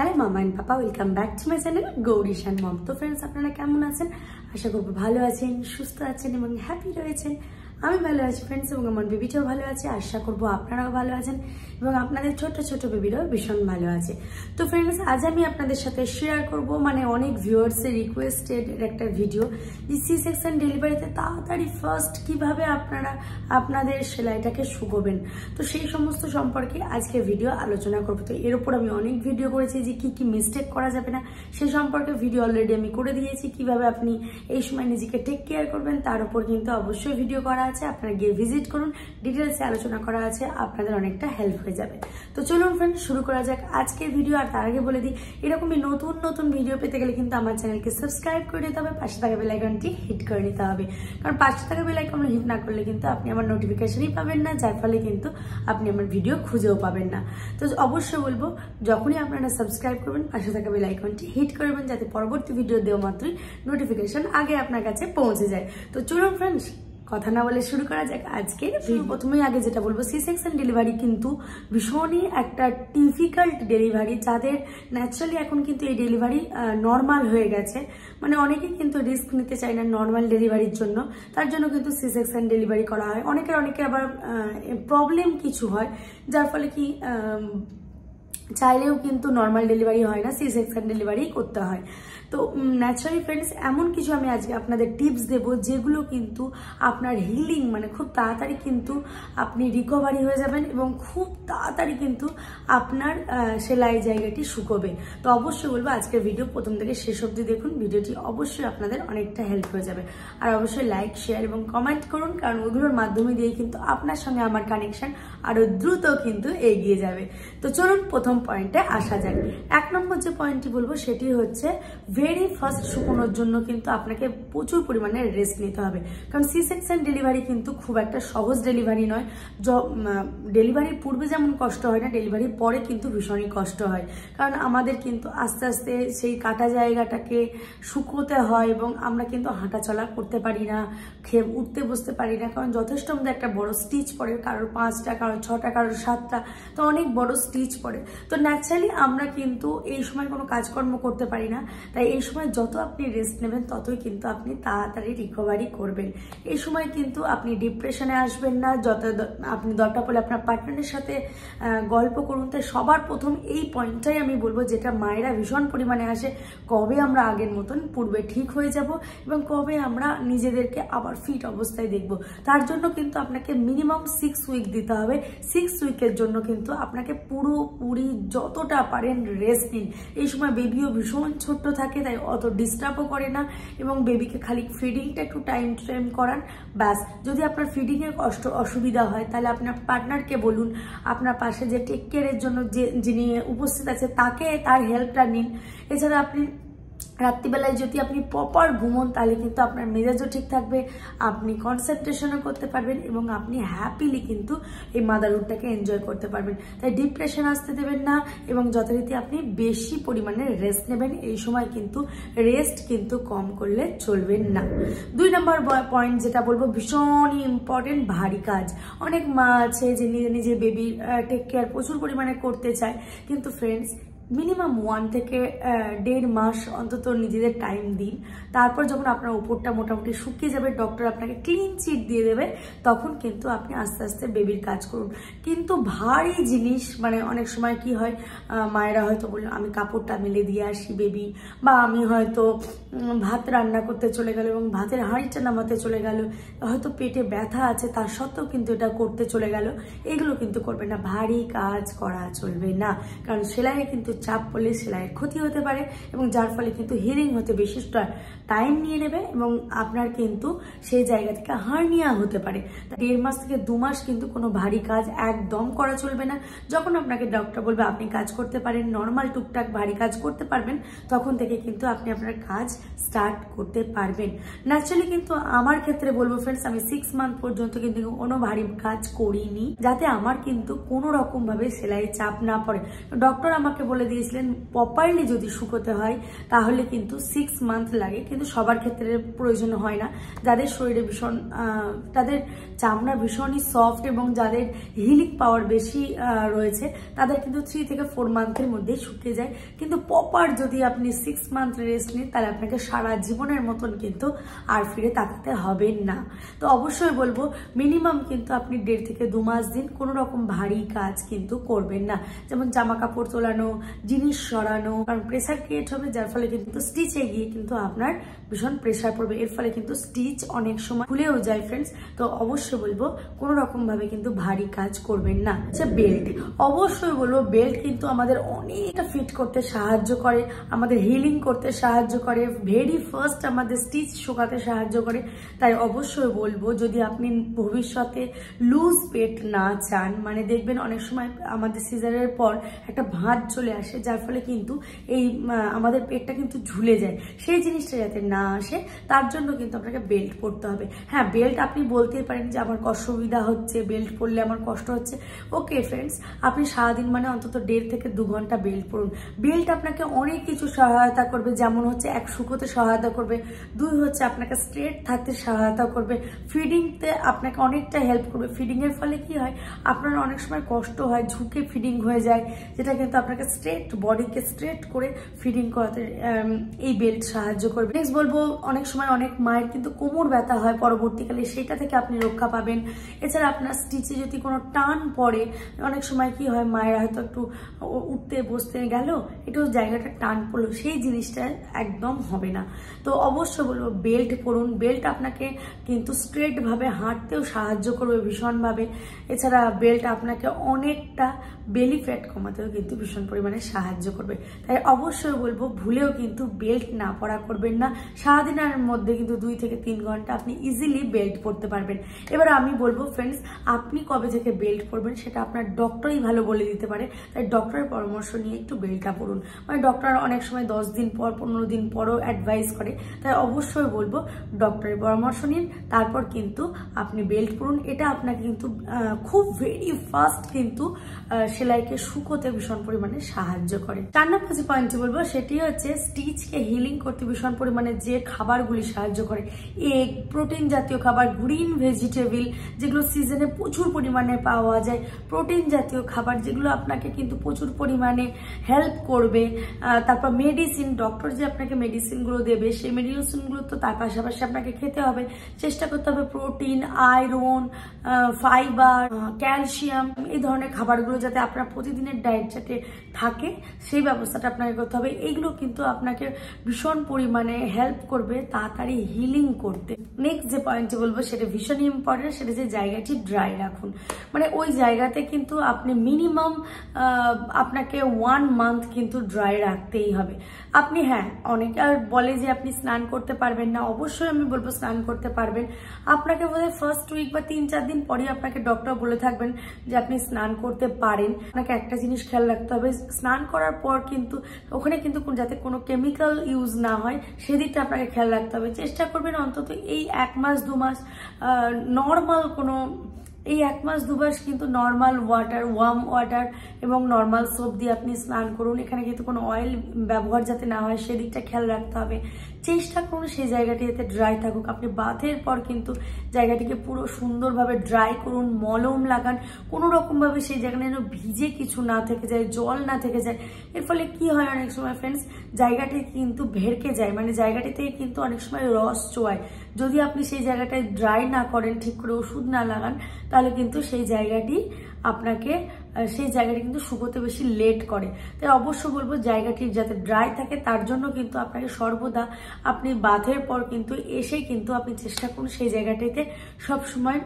Hello mama and papa, welcome back to my channel Gaurish and mom. তো friends, আপনারা কেমন আছেন? আশা করবো ভালো আছেন, সুস্থ আছেন এবং হ্যাপি রয়েছেন। আমি ভালো আছি ফ্রেন্ডস, এবং আমার বেবিটাও ভালো আছে। আশা করবো আপনারাও ভালো আছেন এবং আপনাদের ছোট ছোট বেবিরাও ভীষণ ভালো আছে। তো ফ্রেন্ডস, আজ আমি আপনাদের সাথে শেয়ার করব অনেক ভিউয়ার্সের রিকোয়েস্টেড একটা ভিডিও, যে সি সেকশন ডেলিভারিতে তাড়াতাড়ি ফার্স্ট কিভাবে আপনারা আপনাদের সেলাইটাকে শুকোবেন। তো সেই সমস্ত সম্পর্কে আজকে ভিডিও আলোচনা করবো। তো এর উপর আমি অনেক ভিডিও করেছি যে কি কি মিস্টেক করা যাবে না, সেই সম্পর্কে ভিডিও অলরেডি আমি করে দিয়েছি। কিভাবে আপনি এই সময় নিজেকে টেক কেয়ার করবেন তার উপর কিন্তু অবশ্যই ভিডিও করা আছে, আপনারা গিয়ে ভিজিট করুন, ডিটেলসে আলোচনা করা আছে, আপনাদের অনেকটা হেল্প হয়ে যাবে। তো চলুন ফ্রেন্ড, শুরু করা যাক আজকের ভিডিও। আর তার আগে বলে দিই, এরকমই নতুন নতুন ভিডিও পেতে গেলে কিন্তু আমার চ্যানেলকে সাবস্ক্রাইব করে নিতে হবে, পাশে থাকা বেল আইকনটি হিট করে নিতে হবে। কারণ পাশে থাকা বেল আইকন হিট না করলে কিন্তু আপনি আমার নোটিফিকেশনই পাবেন না, যার ফলে কিন্তু আপনি আমার ভিডিও খুঁজেও পাবেন না। তো অবশ্যই বলবো, যখনই আপনারা সাবস্ক্রাইব করবেন পাশে থাকা বেল আইকনটি হিট করবেন, যাতে পরবর্তী ভিডিও দেওয়া মাত্রই নোটিফিকেশন আগে আপনার কাছে পৌঁছে যায়। তো চলুন ফ্রেন্ডস, কথা না বলে শুরু করা যাক আজকে। প্রথমেই আগে যেটা বলবো, সি সেকশন ডেলিভারি কিন্তু ভীষণই একটা ডিফিকাল্ট ডেলিভারি। যাদের ন্যাচারালি এখন কিন্তু এই ডেলিভারি নর্মাল হয়ে গেছে, অনেকেই কিন্তু রিস্ক নিতে চায় না নর্মাল ডেলিভারির জন্য, তার জন্য কিন্তু সি সেকশন ডেলিভারি করা হয়। অনেকের আবার প্রবলেম কিছু হয়, যার ফলে কি চাইলেও কিন্তু নর্মাল ডেলিভারি হয় না, সি সেকশন ডেলিভারি করতে হয়। তো ন্যাচারালি ফ্রেন্ডস, এমন কিছু আমি আজকে আপনাদের টিপস দেব যেগুলো কিন্তু আপনার হিলিং খুব তাড়াতাড়ি কিন্তু আপনি রিকভারি হয়ে যাবেন এবং খুব তাড়াতাড়ি কিন্তু আপনার সেলাই জায়গাটি শুকোবে। তো অবশ্যই বলবো আজকের ভিডিও প্রথম থেকে শেষ অবধি দেখুন, ভিডিওটি অবশ্যই আপনাদের অনেকটা হেল্প হয়ে যাবে। আর অবশ্যই লাইক, শেয়ার এবং কমেন্ট করুন, কারণ ওগুলোর মাধ্যমে দিয়ে কিন্তু আপনার সঙ্গে আমার কানেকশন আরো দ্রুত কিন্তু এগিয়ে যাবে। তো চলুন প্রথম পয়েন্টে আসা যাক। 1 নম্বর যে পয়েন্টটি বলবো সেটি হচ্ছে, ভেরি ফার্স্ট শুকোনোর জন্য কিন্তু আপনাকে প্রচুর পরিমাণে রেস্ট নিতে হবে। কারণ সি সেকশন ডেলিভারি কিন্তু খুব একটা সহজ ডেলিভারি নয়। ডেলিভারির পূর্বে যেমন কষ্ট হয় না, ডেলিভারির পরে কিন্তু ভীষণই কষ্ট হয়। কারণ আমাদের কিন্তু আস্তে আস্তে সেই কাটা জায়গাটাকে শুকোতে হয় এবং আমরা কিন্তু হাঁটাচলা করতে পারি না, উঠতে বসতে পারি না, কারণ যথেষ্ট আমাদের একটা বড় স্টিচ পড়ে, কারোর 5টা, কারোর 6টা, কারোর 7টা, তো অনেক বড় স্টিচ পড়ে। তো ন্যাচারালি আমরা কিন্তু এই সময় কোনো কাজকর্ম করতে পারি না। তাই এই সময় যত আপনি রেস্ট নেবেন ততই কিন্তু আপনি তাড়াতাড়ি রিকভারি করবেন। এই সময় কিন্তু আপনি ডিপ্রেশনে আসবেন না। আপনি দরকার পড়লে আপনার পার্টনারের সাথে গল্প করুন। তাই সবার প্রথম এই পয়েন্টটাই আমি বলবো, যেটা মায়েরা ভীষণ পরিমাণে আসে, কবে আমরা আগের মতন পূর্বে ঠিক হয়ে যাব এবং কবে আমরা নিজেদেরকে আবার ফিট অবস্থায় দেখব। তার জন্য কিন্তু আপনাকে মিনিমাম 6 উইক দিতে হবে। 6 উইকের জন্য কিন্তু আপনাকে পুরোপুরি যতটা পারেন রেস্ট নিন। এই সময় বেবিও ভীষণ ছোট্ট থাকে, তাই অত ডিস্টার্বও করে না, এবং বেবিকে খালি ফিডিংটা একটু টাইম করান, ব্যাস। যদি আপনার ফিডিংয়ের অসুবিধা হয় তাহলে আপনার পার্টনারকে বলুন, আপনার পাশে যে টেক কেয়ারের জন্য যিনি উপস্থিত আছে তার হেল্পটা নিন। এছাড়া আপনি রাত্রিবেলায় যদি আপনি প্রপার ঘুমোন তাহলে কিন্তু আপনার মেজাজও ঠিক থাকবে, আপনি কনসেন্ট্রেশনও করতে পারবেন এবং আপনি হ্যাপিলি কিন্তু এই মাদারহুডটাকে এনজয় করতে পারবেন। তাই ডিপ্রেশন আসতে দেবেন না এবং যথারীতি আপনি বেশি পরিমাণে রেস্ট নেবেন। এই সময় কিন্তু রেস্ট কিন্তু কম করলে চলবে না। 2 নম্বর পয়েন্ট যেটা বলবো, ভীষণই ইম্পর্টেন্ট, ভারী কাজ। অনেক মা আছে যে নিজে বেবির টেক কেয়ার প্রচুর পরিমাণে করতে চায়, কিন্তু ফ্রেন্ডস মিনিমাম 1 থেকে 1.5 মাস অন্তত নিজেদের টাইম দিন। তারপর যখন আপনার উপরটা মোটামুটি শুকিয়ে যাবে, ডক্টর আপনাকে ক্লিন চিট দিয়ে দেবে, তখন কিন্তু আপনি আস্তে আস্তে বেবির কাজ করুন। কিন্তু ভারী জিনিস অনেক সময় কি হয়, মায়েরা হয়তো বললো আমি কাপড়টা মেলে দিয়ে আসি বেবি, বা আমি হয়তো ভাত রান্না করতে চলে গেল এবং ভাতের হাঁড়িটা নামাতে চলে গেল, হয়তো পেটে ব্যথা আছে তার সত্ত্বেও কিন্তু এটা করতে চলে গেল। এগুলো কিন্তু করবে না, ভারী কাজ করা চলবে না। কারণ সেলাইয়ে কিন্তু চাপ পড়লে সেলাইয়ের ক্ষতি হতে পারে এবং যার ফলে কিন্তু হিলিং হতে বেশি টাইম নিয়ে নেবে এবং আপনার কিন্তু সেই জায়গা থেকে হার্নিয়া হতে পারে। 1.5 মাস থেকে 2 মাস কিন্তু কোনো ভারী কাজ একদম করা চলবে না। যখন আপনাকে ডক্টর বলবে আপনি কাজ করতে পারেন, নর্মাল টুকটাক ভারী কাজ করতে পারবেন, তখন থেকে কিন্তু আপনি আপনার কাজ স্টার্ট করতে পারবেন। ন্যাচারালি কিন্তু আমার ক্ষেত্রে বলবো ফ্রেন্ডস, আমি 6 মান্থ পর্যন্ত কিন্তু কোনো ভারী কাজ করিনি, যাতে আমার কিন্তু কোনো রকম ভাবে সেলাই চাপ না পড়ে। ডক্টর আমাকে বলে দিয়েছিলেন প্রপারলি যদি শুকোতে হয় তাহলে কিন্তু 6 মান্থ লাগে, কিন্তু সবার ক্ষেত্রে প্রয়োজন হয় না। যাদের শরীরে ভীষণ তাদের চামড়া ভীষণই সফট এবং যাদের হিলিং পাওয়ার বেশি রয়েছে তাদের কিন্তু 3 থেকে 4 মান্থের মধ্যে শুকিয়ে যায়। কিন্তু প্রপার যদি আপনি 6 মান্থ রেস্ট নিন তাহলে আপনাকে সারা জীবনের মতন কিন্তু আর ফিরে তাকাতে হবে না। তো অবশ্যই বলবো মিনিমাম কিন্তু আপনি 1.5 থেকে 2 মাস দিন কোনো রকম ভারী কাজ কিন্তু করবেন না, যেমন জামা কাপড় তোলানো, জিনিস সরানো, কারণ প্রেসার ক্রিয়েট হবে, যার ফলে কিন্তু স্টিচে গিয়ে কিন্তু আপনার ভীষণ প্রেসার পড়বে, এর ফলে কিন্তু স্টিচ অনেক সময় খুলেও যায় ফ্রেন্ডস। তো অবশ্যই বলবো কোনো রকম ভাবে কিন্তু ভারী কাজ করবেন না। আচ্ছা, বেল্ট অবশ্যই বলবো বেল্ট কিন্তু আমাদের অনেকটা ফিট করতে সাহায্য করে, আমাদের হিলিং করতে সাহায্য করে, ভেরি ফার্স্ট আমাদের স্টিচ শুকাতে সাহায্য করে। তাই অবশ্যই বলবো যদি আপনি ভবিষ্যতে লুজ পেট না চান, মানে দেখবেন অনেক সময় আমাদের সিজারের পর একটা ভাঁজ চলে আসে, যার ফলে কিন্তু এই আমাদের পেটটা কিন্তু ঝুলে যায়, সেই জিনিসটা যাতে না আসে তার জন্য কিন্তু আপনাকে বেল্ট পরতে হবে। হ্যাঁ, বেল্ট আপনি বলতেই পারেন যে আমার অসুবিধা হচ্ছে, বেল্ট পরলে আমার কষ্ট হচ্ছে। ওকে ফ্রেন্ডস, আপনি সারাদিন মানে অন্তত 1.5 থেকে 2 ঘন্টা বেল্ট পরুন। বেল্ট আপনাকে অনেক কিছু সহায়তা করবে, যেমন হচ্ছে 1 শুকোতে সহায়তা করবে, 2 হচ্ছে আপনাকে স্ট্রেট থাকতে সহায়তা করবে, ফিডিংতে আপনাকে অনেকটা হেল্প করবে। ফিডিং এর ফলে কি হয়, আপনার অনেক সময় কষ্ট হয়, ঝুঁকে ফিডিং হয়ে যায়, যেটা কিন্তু আপনাকে স্ট্রেট বডিকে স্ট্রেট করে ফিডিং করাতে এই বেল্ট সাহায্য করবে। নেক্সট বলবো অনেক সময় অনেক মায়ের কিন্তু কোমর ব্যথা হয় পরবর্তীকালে, সেটা থেকে আপনি রক্ষা পাবেন। এছাড়া আপনার স্টিচে যদি কোনো টান পড়ে, অনেক সময় কি হয় মায়ের হয়তো একটু উঠতে বসতে গেল, একটু জায়গাটা টান পড়লো, সেই জিনিসটা একদম হবে না। তো অবশ্যই বলবো বেল্ট পরুন। বেল্ট আপনাকে কিন্তু স্ট্রেট ভাবে হাঁটতেও সাহায্য করবে ভীষণভাবে। এছাড়া বেল্ট আপনাকে অনেকটা বেলি ফ্যাট কমাতেও কিন্তু ভীষণ পরিমাণে সাহায্য করবে। তাই অবশ্যই বলবো ভুলেও কিন্তু বেল্ট না পরা করবেন না। সারাদিনের মধ্যে কিন্তু 2 থেকে 3 ঘন্টা আপনি ইজিলি বেল্ট পরতে পারবেন। এবার আমি বলবো ফ্রেন্ডস, আপনি কবে থেকে বেল্ট পরবেন সেটা আপনার ডক্টরই ভালো বলে দিতে পারে। তাই ডক্টরের পরামর্শ নিয়ে একটু বেল্টটা পরুন। মানে ডক্টর অনেক সময় 10 দিন পর 15 দিন পরও অ্যাডভাইস করে, তাই অবশ্যই বলবো ডক্টরের পরামর্শ নিন, তারপর কিন্তু আপনি বেল্ট পরুন। এটা আপনাকে কিন্তু খুব ভেরি ফাস্ট কিন্তু সেলাইকে শুকোতে ভীষণ পরিমাণে সাহায্য করে। 4 নম্বর যে পয়েন্টটি বলবো সেটি হচ্ছে স্টিচকে হিলিং করতে ভীষণ পরিমাণে যে খাবারগুলি সাহায্য করে, এগ, প্রোটিন জাতীয় খাবার, গ্রিন ভেজিটেবল যেগুলো সিজনে প্রচুর পরিমাণে পাওয়া যায়, প্রোটিন জাতীয় খাবার যেগুলো আপনাকে কিন্তু প্রচুর পরিমাণে হেল্প করবে। তারপর মেডিসিন, ডক্টর যে আপনাকে মেডিসিনগুলো দেবে সেই মেডিসিনগুলো তো তার পাশাপাশি আপনাকে খেতে হবে, চেষ্টা করতে হবে প্রোটিন, আয়রন, ফাইবার, ক্যালসিয়াম এই ধরনের খাবারগুলো যাতে আপনার প্রতিদিনের ডায়েট যাতে থাকে সেই ব্যবস্থাটা আপনাকে করতে হবে। এইগুলো কিন্তু আপনাকে ভীষণ পরিমাণে হেল্প করবে তাড়াতাড়ি হিলিং করতে। নেক্সট যে পয়েন্টটি বলবো সেটা ভীষণই ইম্পর্টেন্ট, সেটা যে জায়গাটি ড্রাই রাখুন। মানে ওই জায়গাতে কিন্তু আপনি মিনিমাম আপনাকে 1 মান্থ কিন্তু ড্রাই রাখতেই হবে। আপনি হ্যাঁ, অনেকে আর বলে যে আপনি স্নান করতে পারবেন না, অবশ্যই আমি বলবো স্নান করতে পারবেন। আপনাকে বোধহয় ফার্স্ট উইক বা 3-4 দিন পরে আপনাকে ডক্টর বলে থাকবেন যে আপনি স্নান করতে পারেন। আপনাকে একটা জিনিস খেয়াল রাখতে হবে, স্নান করার পর কিন্তু ওখানে কিন্তু যাতে কোনো কেমিক্যাল ইউজ না হয় সেদিকটা আপনাকে খেয়াল রাখতে হবে। চেষ্টা করবেন অন্তত এই 1 মাস 2 মাস নর্মাল কোনো এই 1 মাস 2 মাস কিন্তু নর্মাল ওয়াটার, ওয়ার্ম ওয়াটার এবং নর্মাল সোপ দিয়ে আপনি স্নান করুন। এখানে কিন্তু কোনো অয়েল ব্যবহার যাতে না হয় সেদিকটা খেয়াল রাখতে হবে। চেষ্টা করুন সেই জায়গাটি যাতে ড্রাই থাকুক। আপনি বাথের পর কিন্তু জায়গাটিকে পুরো সুন্দরভাবে ড্রাই করুন, মলম লাগান, কোনো রকমভাবে সেই জায়গাটা যেন ভিজে কিছু না থেকে যায়, জল না থেকে যায়। এর ফলে কি হয় অনেক সময় ফ্রেন্ডস, জায়গাটি কিন্তু ভেড়কে যায়, মানে জায়গাটিতে কিন্তু অনেক সময় রস চোয়ায়। যদি আপনি সেই জায়গাটায় ড্রাই না করেন, ঠিক করে ওষুধ না লাগান, তাহলে কিন্তু সেই জায়গাটি কিন্তু শুকোতে বেশি লেট করে। তাই অবশ্য বলবো জায়গাটি যাতে ড্রাই থাকে তার জন্য কিন্তু আপনাকে সর্বদা আপনি বাথের পর কিন্তু এসেই কিন্তু আপনি চেষ্টা করুন সেই জায়গাটিতে সবসময়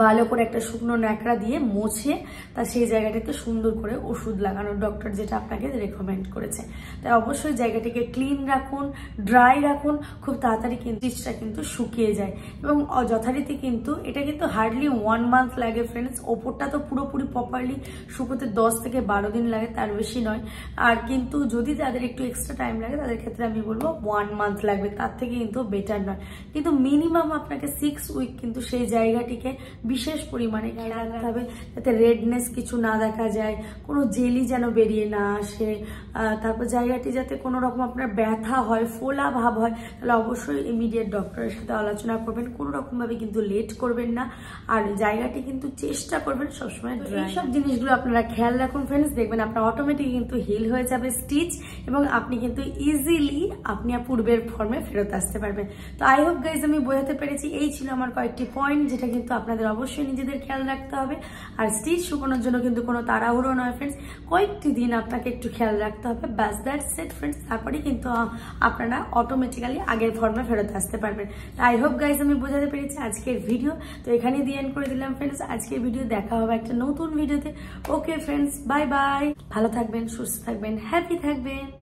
ভালো করে একটা শুকনো ন্যাকড়া দিয়ে মুছে তার সেই জায়গাটাতে সুন্দর করে ওষুধ লাগানো, ডক্টর যেটা আপনাকে রেকমেন্ড করেছে। তাই অবশ্যই জায়গাটিকে ক্লিন রাখুন, ড্রাই রাখুন, খুব তাড়াতাড়ি কিন্তু স্টিচটা কিন্তু শুকিয়ে যায় এবং যথারীতি কিন্তু এটা কিন্তু হার্ডলি 1 মান্থ লাগে ফ্রেন্ডস। ওপরটা তো পুরোপুরি প্রপারলি শুকোতে 10 থেকে 12 দিন লাগে, তার বেশি নয়। আর কিন্তু যদি তাদের একটু এক্সট্রা টাইম লাগে তাদের ক্ষেত্রে আমি বলবো 1 মান্থ লাগবে, তার থেকে কিন্তু বেটার নয়। কিন্তু মিনিমাম আপনাকে 6 উইক কিন্তু সেই জায়গাটিকে বিশেষ পরিমাণে খেয়াল রাখতে হবে যাতে রেডনেস কিছু না দেখা যায়, কোনো জেলি যেন বেরিয়ে না আসে, তারপর জায়গাটি যাতে কোনো রকম আপনার ব্যথা হয়, ফোলা ভাব হয়, তাহলে অবশ্যই ইমিডিয়েট ডক্টরের সাথে আলোচনা করবেন। কোনো রকমভাবে কিন্তু লেট করবেন না, আর জায়গাটি কিন্তু চেষ্টা করবেন সবসময় ড্রাই। এইসব জিনিসগুলো আপনারা খেয়াল রাখুন ফ্রেন্ডস, দেখবেন আপনার অটোমেটিক কিন্তু হিল হয়ে যাবে স্টিচ, এবং আপনি কিন্তু ইজিলি আপনি পূর্বের ফর্মে ফেরত আসতে পারবেন। তো আই হোপ গাইজ আমি বোঝাতে পেরেছি। এই ছিল আমার কয়েকটি পয়েন্ট যেটা কিন্তু আপনাদের অবশ্যই নিজেদের খেয়াল রাখতে হবে। আর স্টিচ শুকানোর জন্য কিন্তু কোনো তাড়াহুড়ো নয় ফ্রেন্ডস, কয়েকটি দিন আপনাকে একটু খেয়াল রাখতে হবে, ব্যাস দ্যাটস ইট ফ্রেন্ডস। তারপরে কিন্তু আপনারা অটোমেটিক্যালি আগের ফর্মে ফেরত আসতে পারবেন। তো আই হোপ গাইজ আমি বোঝাতে পেরেছি আজকের ভিডিও। তো এখানেই দিয়ে এন্ড করে দিলাম ফ্রেন্ডস আজকের ভিডিও। দেখা হবে একটা নতুন ভিডিওতে। Okay friends, bye bye. ভালো থাকবেন, সুস্থ থাকবেন, হ্যাপি থাকবেন।